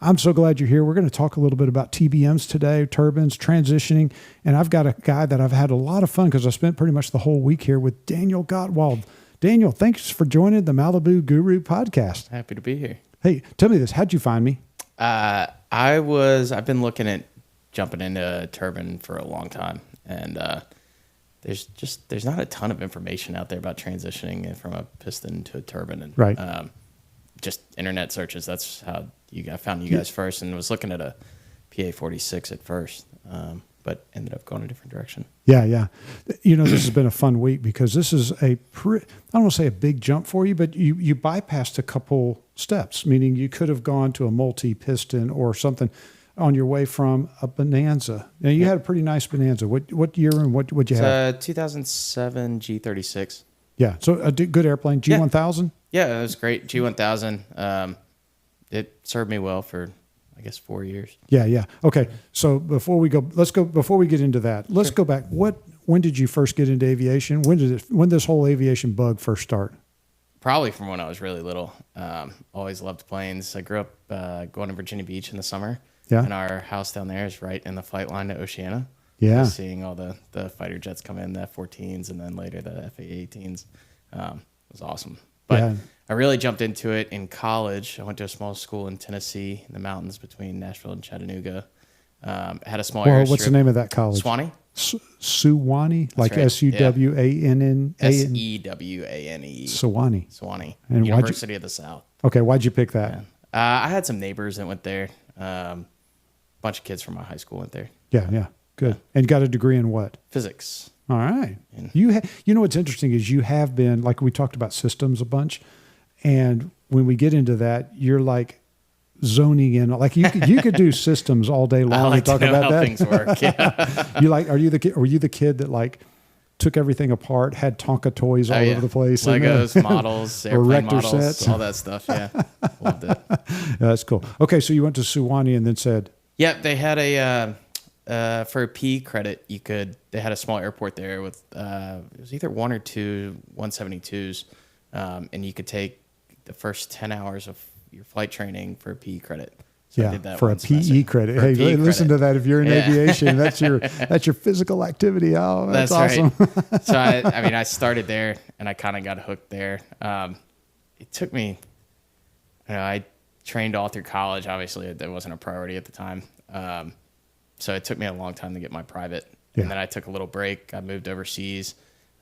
I'm so glad you're here. We're going to talk a little bit about TBMs today, turbines, transitioning. And I've got a guy that I've had a lot of fun because I spent pretty much the whole week here with Daniel Gottwald. Daniel, thanks for joining the Malibu Guru podcast. Happy to be here. Hey, tell me this. How'd you find me? I've been looking at jumping into a turbine for a long time. And there's not a ton of information out there about transitioning from a piston to a turbine. And, right. Just internet searches. That's how I found you guys first, and was looking at a PA 46 at first, but ended up going a different direction. Yeah. You know, this has been a fun week because this is I don't want to say a big jump for you, but you bypassed a couple steps, meaning you could have gone to a multi-piston or something on your way from a Bonanza. Now, you had a pretty nice Bonanza. What year and what'd you have? 2007 G36. Yeah, so a good airplane, G1000? Yeah, it was great. G1000. It served me well for, I guess, 4 years. Yeah. Okay, so before we get into that, let's go back. When did you first get into aviation? When did this whole aviation bug first start? Probably from when I was really little. Always loved planes. I grew up going to Virginia Beach in the summer. Yeah. And our house down there is right in the flight line to Oceana. Yeah. So seeing all the fighter jets come in, the F-14s, and then later the F-18s, was awesome. But I really jumped into it in college. I went to a small school in Tennessee, in the mountains between Nashville and Chattanooga. Had a small airstrip. What's the name of that college? Swanee. Suwannee, like right. Suwanne. Sewane. Sewane. And University of the South. Okay, why'd you pick that? Yeah. I had some neighbors that went there. Bunch of kids from my high school went there. Yeah. Good. And got a degree in what? Physics. All right. You know what's interesting is you have been, like we talked about systems a bunch, and when we get into that, you're like zoning in. Like you could do systems all day long. I like talk to know about how that. Things work. Yeah. Were you the kid that like took everything apart, had Tonka toys all over the place, Legos, models, airplane models, sets, all that stuff. Yeah, loved it. Yeah, that's cool. Okay, so you went to Suwanee and then said, yeah, they had for a P credit, they had a small airport there with, it was either one or two 172s, and you could take the first 10 hours of your flight training for a P credit. So I did that for a PE credit. Hey, listen to that. If you're in aviation, that's your physical activity. Oh, that's awesome. Right. So I started there and I kind of got hooked there. It took me, I trained all through college. Obviously, that wasn't a priority at the time. So it took me a long time to get my private. Yeah. And then I took a little break. I moved overseas.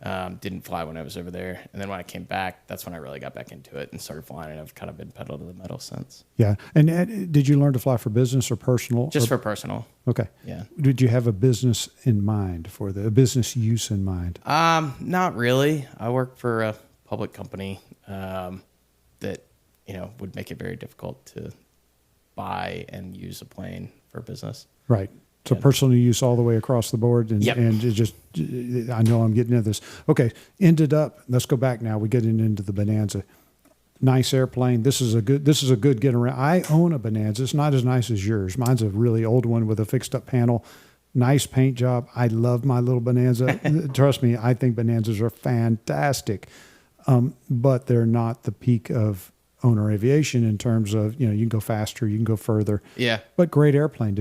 Didn't fly when I was over there. And then when I came back, that's when I really got back into it and started flying. And I've kind of been pedal to the metal since. Yeah. And did you learn to fly for business or personal? Just for personal. Okay. Yeah. Did you have a business in mind a business use in mind? Not really. I worked for a public company that, would make it very difficult to buy and use a plane for business. Right. So personal use all the way across the board, and yep. and I know I'm getting into this. Okay, let's go back now. We're getting into the Bonanza. Nice airplane. This is a good get around. I own a Bonanza. It's not as nice as yours. Mine's a really old one with a fixed up panel. Nice paint job. I love my little Bonanza. Trust me, I think Bonanzas are fantastic, but they're not the peak of owner aviation in terms of, you can go faster, you can go further. Yeah. But great airplane.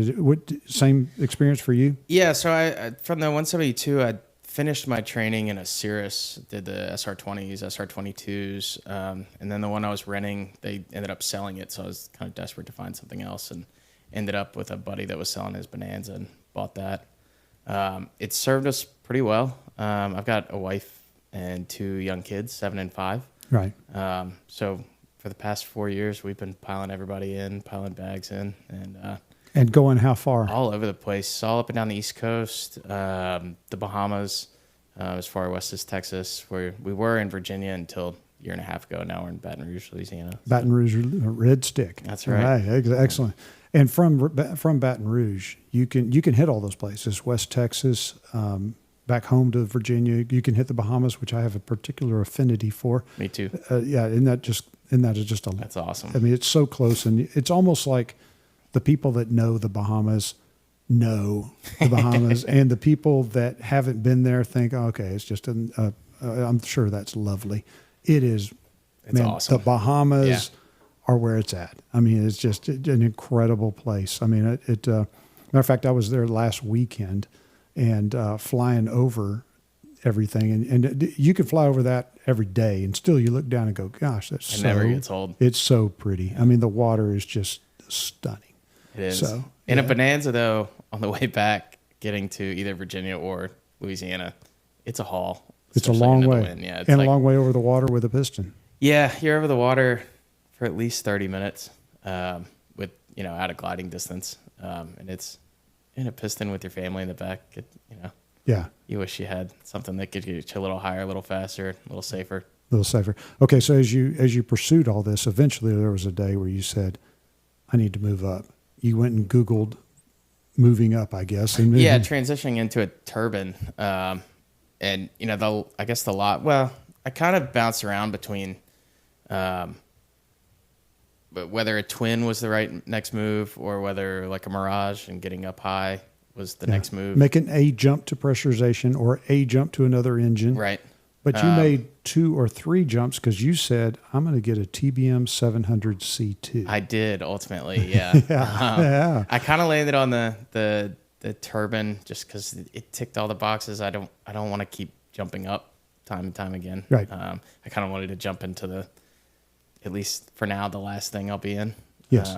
Same experience for you? Yeah. So I from the 172, I finished my training in a Cirrus, did the SR20s, SR22s. And then the one I was renting, they ended up selling it. So I was kind of desperate to find something else and ended up with a buddy that was selling his Bonanza and bought that. It served us pretty well. I've got a wife and two young kids, 7 and 5. Right. So for the past 4 years, we've been piling bags in, and going how far? All over the place, all up and down the East Coast, the Bahamas, as far west as Texas, where we were in Virginia until a year and a half ago. Now we're in Baton Rouge, Louisiana. Baton Rouge, Red Stick. That's right. Excellent. And from Baton Rouge, you can hit all those places. West Texas, back home to Virginia. You can hit the Bahamas, which I have a particular affinity for. Me too. That's awesome. I mean, it's so close, and it's almost like the people that know the Bahamas, and the people that haven't been there think, okay, it's just I'm sure that's lovely. It is. It's awesome. The Bahamas are where it's at. I mean, it's just an incredible place. I mean, matter of fact, I was there last weekend and flying over everything, and you could fly over that every day, and still you look down and go, "Gosh, that's It never gets old. It's so pretty. I mean, the water is just stunning." It is. So, in a Bonanza, though, on the way back, getting to either Virginia or Louisiana, it's a haul. It's a long way. Yeah, and a long way over the water with a piston. Yeah, you're over the water for at least 30 minutes with, out of gliding distance. And it's in a piston with your family in the back. Yeah. You wish you had something that could get you a little higher, a little faster, a little safer. A little safer. Okay, so as you pursued all this, eventually there was a day where you said, I need to move up. You went and Googled moving up, I guess. And yeah, transitioning into a turbine. And, I guess the lot, well, I kind of bounced around between but whether a twin was the right next move or whether like a Mirage and getting up high was the next move. Making a jump to pressurization or a jump to another engine. Right. But you made 2 or 3 jumps because you said, I'm going to get a TBM 700 C2. I did ultimately, yeah. Yeah. I kind of landed on the turbine just because it ticked all the boxes. I don't want to keep jumping up time and time again. Right. I kind of wanted to jump into at least for now, the last thing I'll be in. Yes.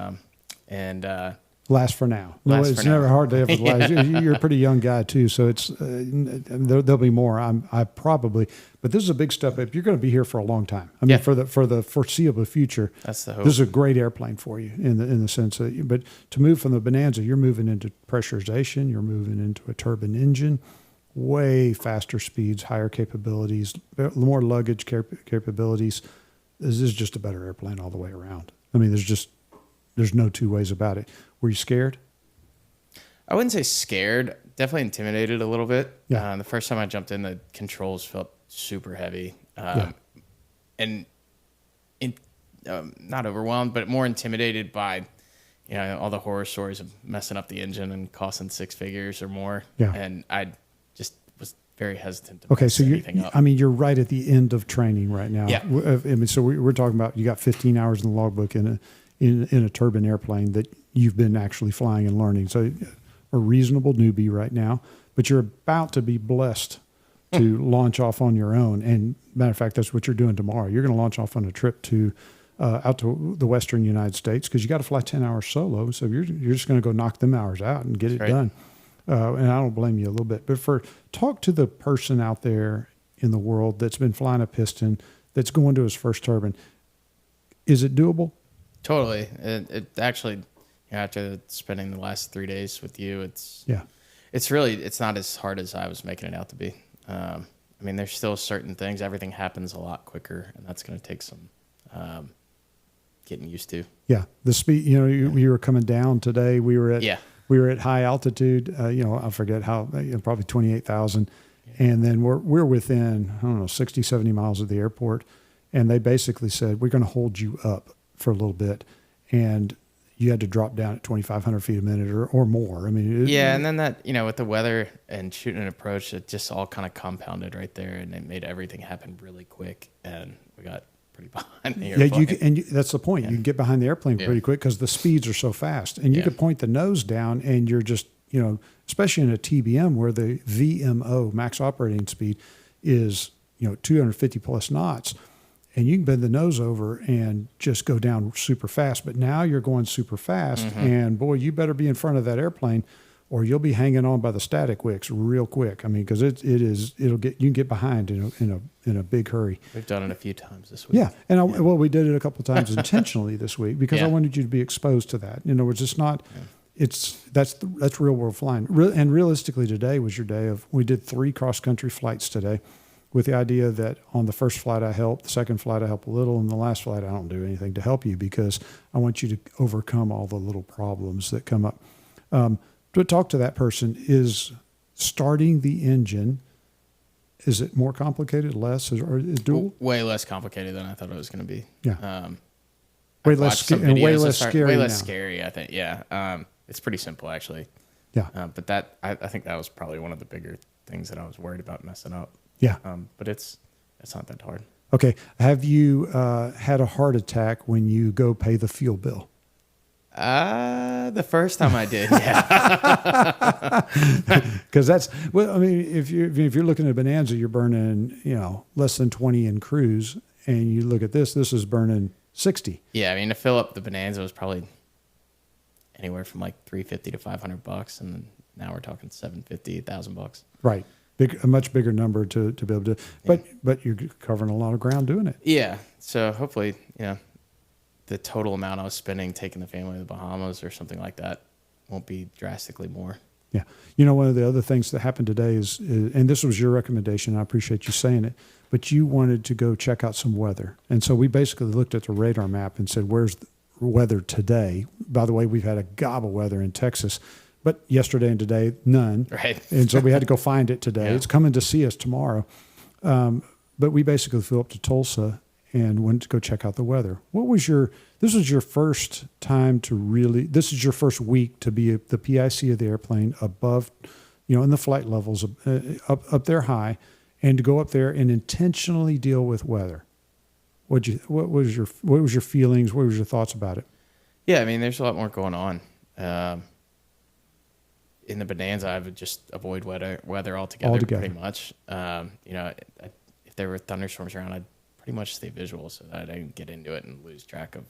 Last for now. No, Last it's for never now. hard to have last. You're a pretty young guy too, so it's there'll be more. But this is a big step up. You're going to be here for a long time. I mean, Yeah. for the foreseeable future. That's the hope. This is a great airplane for you in the sense that. But to move from the Bonanza, you're moving into pressurization. You're moving into a turbine engine, way faster speeds, higher capabilities, more luggage capabilities. This is just a better airplane all the way around. I mean, there's no two ways about it. Were you scared? I wouldn't say scared. Definitely intimidated a little bit. Yeah. The first time I jumped in, the controls felt super heavy. And not overwhelmed, but more intimidated by, all the horror stories of messing up the engine and costing 6 figures or more. Yeah. And I just was very hesitant to Okay, mess so anything up. you're right at the end of training right now. Yeah. I mean, so we're talking about you got 15 hours in the logbook in a turbine airplane that you've been actually flying and learning. So a reasonable newbie right now, but you're about to be blessed to launch off on your own. And matter of fact, that's what you're doing tomorrow. You're going to launch off on a trip to out to the Western United States because you got to fly 10 hours solo. So you're just going to go knock them hours out and get it done. And I don't blame you a little bit. But talk to the person out there in the world that's been flying a piston, that's going to his first turbine. Is it doable? Totally. It actually, after spending the last 3 days with you, it's not as hard as I was making it out to be. I mean, there's still certain things. Everything happens a lot quicker, and that's going to take some getting used to. Yeah, the speed. You were coming down today. We were at high altitude. I forget how. Probably 28,000, and then we're within 60, 70 miles of the airport, and they basically said we're going to hold you up for a little bit, and you had to drop down at 2,500 feet a minute or more. I mean, and then that with the weather and shooting an approach, it just all kind of compounded right there, and it made everything happen really quick, and we got pretty behind the airplane. That's the point. You can get behind the airplane pretty quick because the speeds are so fast, and you could point the nose down, and you're just especially in a TBM where the VMO max operating speed is 250 plus knots. And you can bend the nose over and just go down super fast. But now you're going super fast, and boy, you better be in front of that airplane, or you'll be hanging on by the static wicks real quick. I mean, because you can get behind in a big hurry. We've done it a few times this week. Yeah, and we did it a couple of times intentionally this week because I wanted you to be exposed to that. It's just not. That's real world flying. And realistically, today was your day of. We did 3 cross country flights today, with the idea that on the first flight I help, the second flight I help a little, and the last flight I don't do anything to help you because I want you to overcome all the little problems that come up. To talk to that person, is starting the engine, is it more complicated, less, or is doable? Way less complicated than I thought it was going to be. Yeah. Way less scary. Way less scary, I think. Yeah. It's pretty simple, actually. Yeah. But I think that was probably one of the bigger things that I was worried about messing up. Yeah. But it's not that hard. Okay. Have you had a heart attack when you go pay the fuel bill? The first time I did, yeah. Because that's, well, I mean, if you're looking at a Bonanza, you're burning, less than 20 in cruise, and you look at this is burning 60. Yeah, I mean, to fill up the Bonanza was probably anywhere from like $350 to $500, and now we're talking $750, $1,000. Right. A much bigger number to be able to, but you're covering a lot of ground doing it. Yeah. So hopefully, the total amount I was spending taking the family to the Bahamas or something like that won't be drastically more. Yeah. One of the other things that happened today is, and this was your recommendation, I appreciate you saying it, but you wanted to go check out some weather. And so we basically looked at the radar map and said, where's the weather today? By the way, we've had a gob of weather in Texas, but yesterday and today, none. Right. And so we had to go find it today. Yeah. It's coming to see us tomorrow. But we basically flew up to Tulsa and went to go check out the weather. This was your first time this is your first week to be the PIC of the airplane above, in the flight levels up there high, and to go up there and intentionally deal with weather. What was your feelings? What was your thoughts about it? Yeah, I mean, there's a lot more going on. In the Bonanza, I would just avoid weather altogether. Pretty much. If there were thunderstorms around, I'd pretty much stay visual so that I didn't get into it and lose track of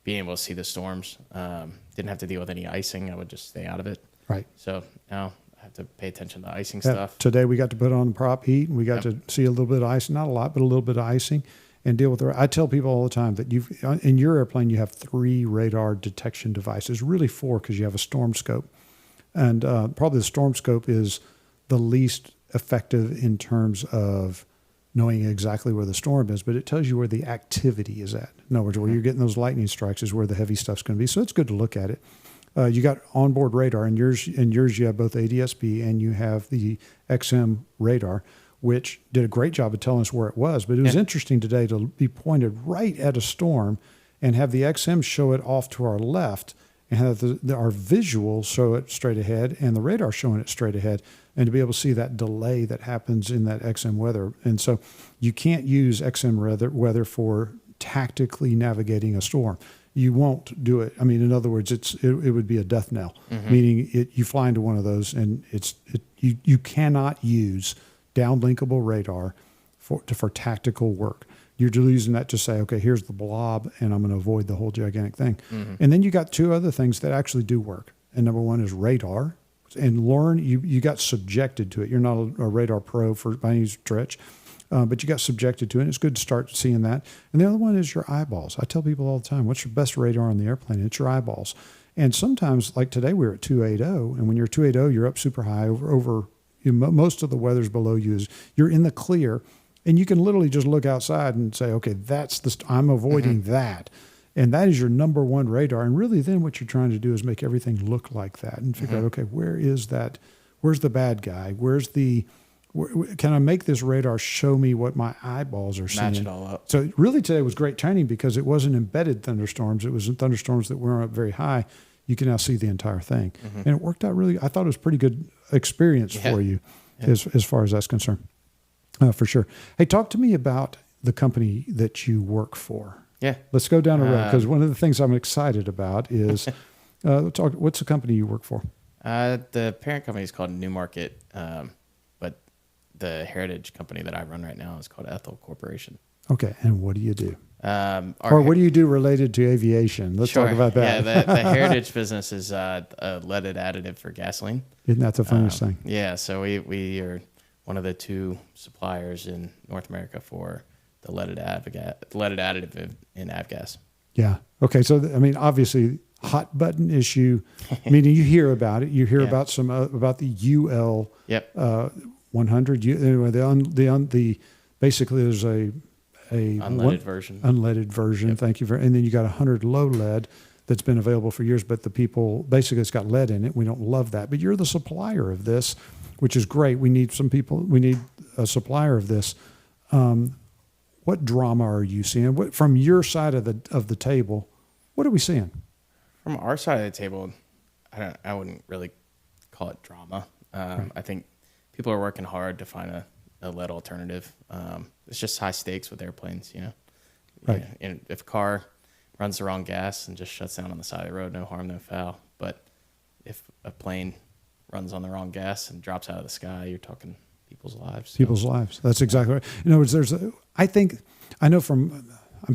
being able to see the storms. Didn't have to deal with any icing. I would just stay out of it. Right. So now I have to pay attention to icing stuff. Today we got to put on the prop heat, and we got to see a little bit of icing, not a lot, but a little bit of icing, and deal with it. I tell people all the time that in your airplane, you have 3 radar detection devices, really 4 because you have a storm scope. And probably the storm scope is the least effective in terms of knowing exactly where the storm is, but it tells you where the activity is at. In other words, where you're getting those lightning strikes is where the heavy stuff's going to be. So it's good to look at it. You got onboard radar, and yours you have both ADS-B and you have the XM radar, which did a great job of telling us where it was. But it was interesting today to be pointed right at a storm and have the XM show it off to our left, and have our visuals show it straight ahead and the radar showing it straight ahead, and to be able to see that delay that happens in that XM weather. And so you can't use XM weather for tactically navigating a storm. You won't do it. I mean, in other words, it would be a death knell, meaning you fly into one of those, and you cannot use downlinkable radar for tactical work. You're using that to say, okay, here's the blob, and I'm going to avoid the whole gigantic thing. And then you got 2 other things that actually do work. And number one is radar. And you got subjected to it. You're not a radar pro by any stretch, but you got subjected to it. And it's good to start seeing that. And the other one is your eyeballs. I tell people all the time, what's your best radar on the airplane? It's your eyeballs. And sometimes, like today, we were at 280, and when you're 280, you're up super high over most of the weather's below you. You're in the clear. And you can literally just look outside and say, okay, I'm avoiding that. And that is your number one radar. And really then what you're trying to do is make everything look like that and figure out, okay, where is that? Where's the bad guy? Can I make this radar show me what my eyeballs are seeing? Match it all up. So really today was great training because it wasn't embedded thunderstorms. It was thunderstorms that weren't up very high. You can now see the entire thing. And it worked out I thought it was a pretty good experience for you as far as that's concerned. For sure. Hey, talk to me about the company that you work for. Yeah. Let's go down the road, because one of the things I'm excited about is, what's the company you work for? The parent company is called New Market, but the heritage company that I run right now is called Ethel Corporation. Okay, and what do you do? Or what do you do related to aviation? Let's talk about that. Yeah, the heritage business is a leaded additive for gasoline. Isn't that the funniest thing? Yeah, so we are one of the 2 suppliers in North America for the leaded additive in avgas. Yeah. Okay. So, I mean, obviously, hot button issue, meaning you hear about it. You hear about about the UL 100. Basically, there's a unleaded version. Unleaded version. Thank you and then you got 100 low lead that's been available for years, but the people, basically it's got lead in it. We don't love that, but you're the supplier of this, which is great. We need a supplier of this. What drama are you seeing? From your side of the table, what are we seeing? From our side of the table, I wouldn't really call it drama. Right. I think people are working hard to find a lead alternative. It's just high stakes with airplanes, you know. Right. Yeah, and if a car runs the wrong gas and just shuts down on the side of the road, no harm, no foul. But if a plane runs on the wrong gas and drops out of the sky, you're talking people's lives. So. People's lives. That's exactly right. In other words, I'm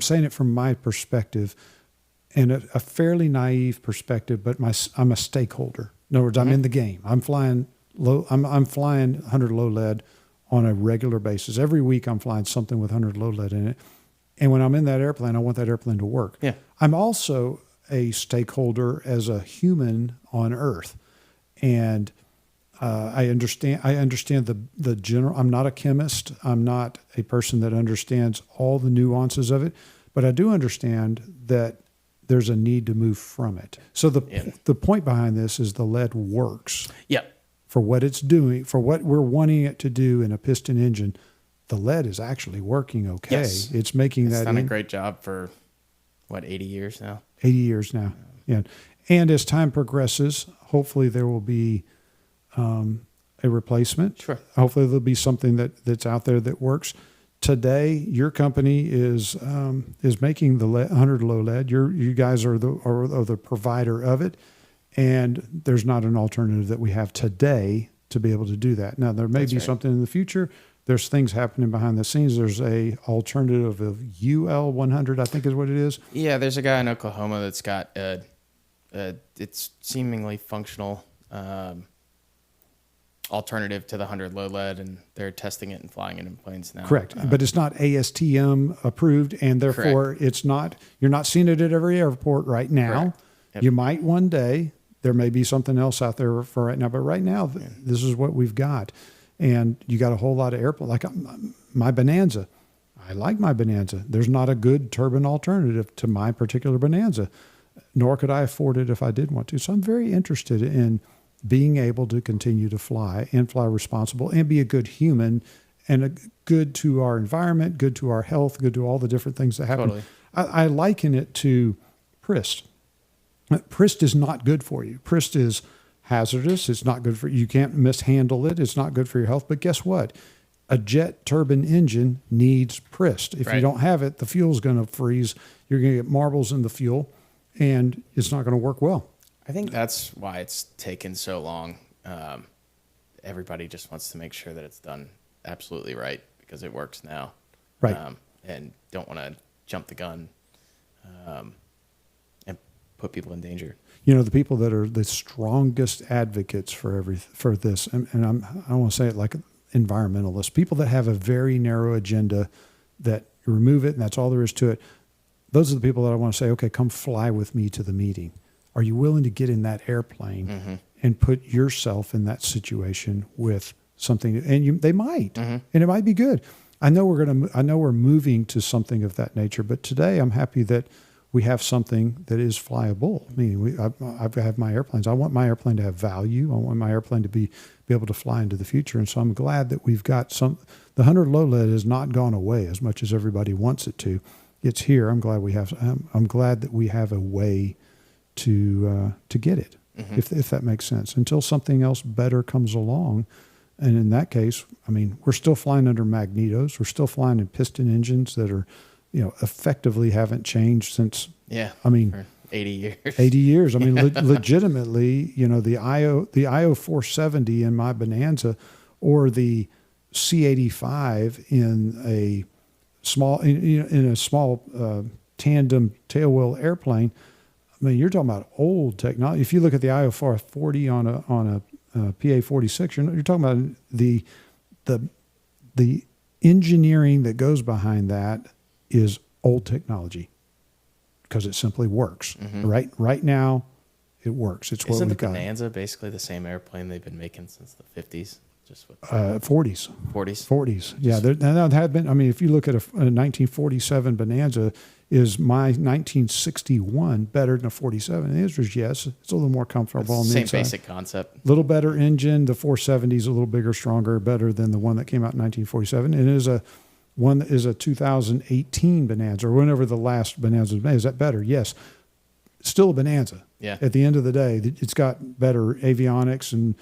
saying it from my perspective, and a fairly naive perspective, but I'm a stakeholder. In other words, I'm in the game. I'm flying low. I'm flying 100 low lead on a regular basis. Every week I'm flying something with 100 low lead in it. And when I'm in that airplane, I want that airplane to work. Yeah. I'm also a stakeholder as a human on Earth. And I understand the general. I'm not a chemist. I'm not a person that understands all the nuances of it, but I do understand that there's a need to move from it. So the point behind this is the lead works. Yep. For what it's doing, for what we're wanting it to do in a piston engine, the lead is actually working okay. Yes. It's making It's that done a great job for 80 years now. 80 years now. Yeah. And as time progresses, hopefully there will be a replacement. Sure. Hopefully there'll be something that's out there that works. Today, your company is making the 100 low lead. You guys are the provider of it, and there's not an alternative that we have today to be able to do that. Now there may That's be right. something in the future. There's things happening behind the scenes. There's a alternative of UL 100, I think is what it is. Yeah, there's a guy in Oklahoma that's got it's seemingly functional alternative to the 100 low lead, and they're testing it and flying it in planes now. Correct. But it's not ASTM approved, and therefore you're not seeing it at every airport right now. Correct. Yep. You might one day. There may be something else out there for right now, but right now, this is what we've got. And you got a whole lot of airplanes. Like my Bonanza. I like my Bonanza. There's not a good turbine alternative to my particular Bonanza, nor could I afford it if I did want to. So I'm very interested in being able to continue to fly and fly responsible and be a good human and good to our environment, good to our health, good to all the different things that happen. Totally. I liken it to Prist. Prist is not good for you. Prist is hazardous. It's not good for you. You can't mishandle it. It's not good for your health. But guess what? A jet turbine engine needs Prist. If you Right. don't have it, the fuel's going to freeze. You're going to get marbles in the fuel, and it's not going to work well. I think that's why it's taken so long. Everybody just wants to make sure that it's done absolutely right because it works now. Right. And don't want to jump the gun and put people in danger. You know, the people that are the strongest advocates for this, and I don't want to say it like environmentalists, people that have a very narrow agenda that remove it and that's all there is to it. Those are the people that I want to say, okay, come fly with me to the meeting. Are you willing to get in that airplane and put yourself in that situation with something? And they might, and it might be good. I know we're moving to something of that nature, but today I'm happy that we have something that is flyable. I mean, I have my airplanes. I want my airplane to have value. I want my airplane to be able to fly into the future. And so I'm glad that we've got the 100 low lead has not gone away as much as everybody wants it to. It's here. I'm glad that we have a way to get it, if that makes sense, until something else better comes along. And in that case, I mean, we're still flying under magnetos. We're still flying in piston engines that are, effectively haven't changed since, For 80 years. 80 years. I mean, legitimately, the IO 470 in my Bonanza or the C85 in a small tandem tailwheel airplane. I mean, you're talking about old technology. If you look at the IO 440 on a PA 46, you're talking about the engineering that goes behind that is old technology because it simply works. Right now, it works. It's what Isn't the we've got. Bonanza basically the same airplane they've been making since the 50s? Just with 40s. 40s? 40s. Yeah, there had been. I mean, if you look at a 1947 Bonanza, is my 1961 better than a 47? The answer is yes. It's a little more comfortable on the Same inside. basic concept. Little better engine. The 470 is a little bigger, stronger, better than the one that came out in 1947. And it is one that is a 2018 Bonanza, or whenever the last Bonanza was made. Is that better? Yes. Still a Bonanza. Yeah. At the end of the day, it's got better avionics and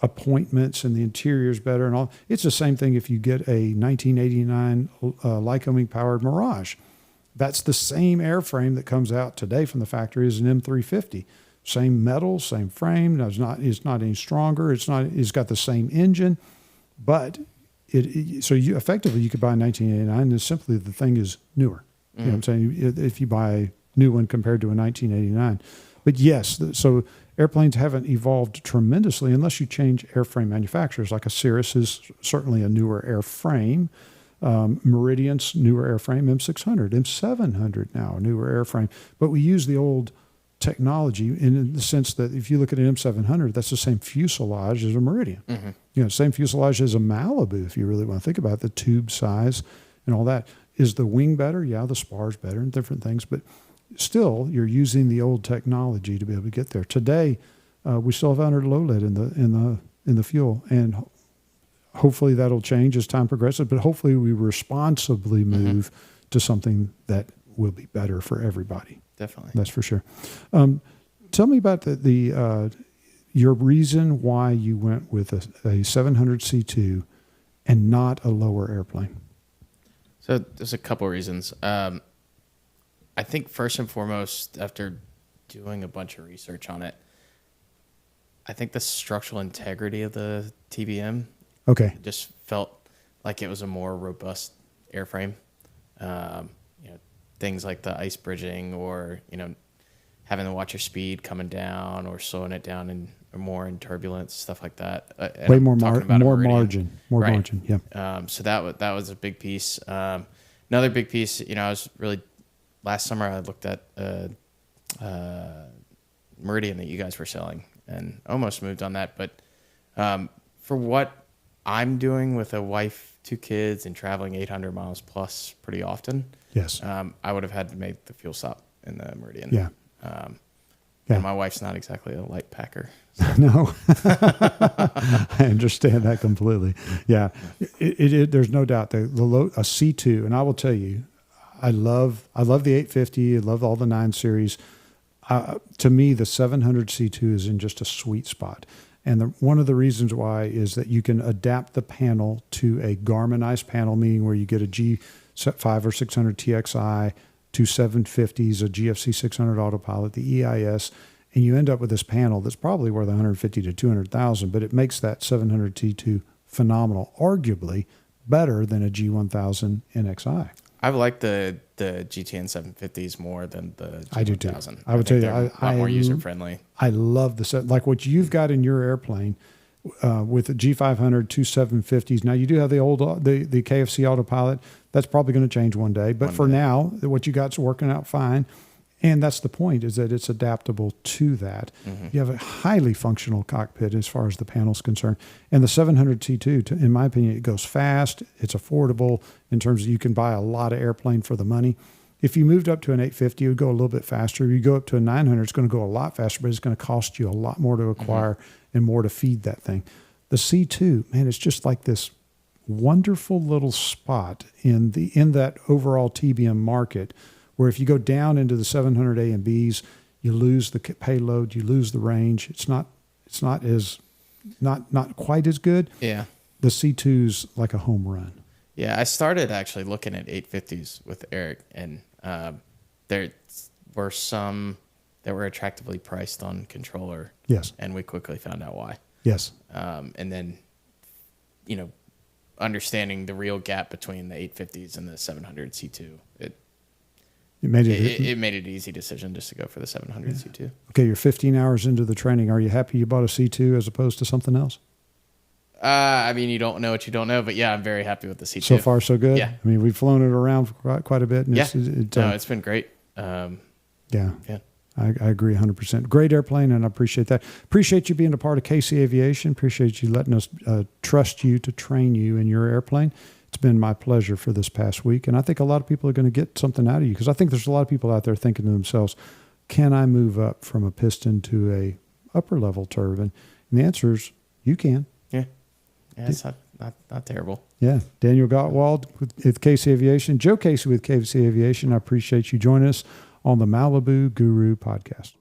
appointments and the interior is better and all. It's the same thing if you get a 1989 Lycoming powered Mirage. That's the same airframe that comes out today from the factory as an M350. Same metal, same frame. It's not any stronger. It's got the same engine, but so you effectively you could buy a 1989 and simply the thing is newer. You know what I'm saying? If you buy a new one compared to a 1989. But yes, so airplanes haven't evolved tremendously unless you change airframe manufacturers. Like a Cirrus is certainly a newer airframe. Meridian's newer airframe, M600, M700 now, a newer airframe. But we use the old technology in the sense that if you look at an M700, that's the same fuselage as a Meridian. You know, same fuselage as a Malibu, if you really want to think about it, the tube size and all that. Is the wing better? Yeah, the spar's better and different things, but still you're using the old technology to be able to get there. Today, we still have under low lead in the fuel, and hopefully that'll change as time progresses, but hopefully we responsibly move to something that will be better for everybody. Definitely. That's for sure. Tell me about your reason why you went with a 700 C2 and not a lower airplane. So there's a couple of reasons. I think first and foremost, after doing a bunch of research on it, I think the structural integrity of the TBM just felt like it was a more robust airframe. Things like the ice bridging, or having to watch your speed coming down or slowing it down more in turbulence, stuff like that. Way more margin. Yeah. So that was a big piece. Another big piece, I was really, last summer I looked at Meridian that you guys were selling and almost moved on that. But for what I'm doing with a wife, 2 kids, and traveling 800 miles plus pretty often, yes, I would have had to make the fuel stop in the Meridian. Yeah. And my wife's not exactly a light packer. So. No, I understand that completely. Yeah, there's no doubt that a C2, and I will tell you, I love the 850. I love all the 9 series. To me, the 700 C2 is in just a sweet spot. And one of the reasons why is that you can adapt the panel to a Garminized panel, meaning where you get a G5 or 600 TXI, 2 750s, a GFC 600 autopilot, the EIS, and you end up with this panel that's probably worth 150 to 200,000, but it makes that 700 T2 phenomenal, arguably better than a G1000 NXI. I like the GTN 750s more than the G1000. I do too. I would tell you, a lot more user friendly. I love the set, like what you've got in your airplane with the G500, 2 750s. Now you do have the KFC autopilot. That's probably going to change one day, but for now, what you got's working out fine. And that's the point, is that it's adaptable to that. You have a highly functional cockpit as far as the panel's concerned. And the 700 T2, in my opinion, it goes fast. It's affordable in terms of you can buy a lot of airplane for the money. If you moved up to an 850, it would go a little bit faster. If you go up to a 900, it's going to go a lot faster, but it's going to cost you a lot more to acquire and more to feed that thing. The C2, man, it's just like this wonderful little spot in that overall TBM market, where if you go down into the 700 A and Bs, you lose the payload, you lose the range. It's not quite as good. Yeah. The C2's like a home run. Yeah, I started actually looking at 850s with Eric, and there were some that were attractively priced on controller. Yes. And we quickly found out why. Yes. And then, understanding the real gap between the 850s and the 700 C2, it made it an easy decision just to go for the 700 C2. Okay, you're 15 hours into the training. Are you happy you bought a C2 as opposed to something else? You don't know what you don't know, but yeah, I'm very happy with the C2. So far, so good? Yeah. I mean, we've flown it around for quite a bit. And it's been great. Yeah. I agree 100%. Great airplane, and I appreciate that. Appreciate you being a part of KC Aviation. Appreciate you letting us trust you to train you in your airplane. It's been my pleasure for this past week, and I think a lot of people are going to get something out of you, because I think there's a lot of people out there thinking to themselves, can I move up from a piston to a upper level turbine? And the answer is you can. Yeah, it's not terrible. Yeah, Daniel Gottwald with KC Aviation, Joe Casey with KC Aviation. I appreciate you joining us on the Malibu Guru podcast.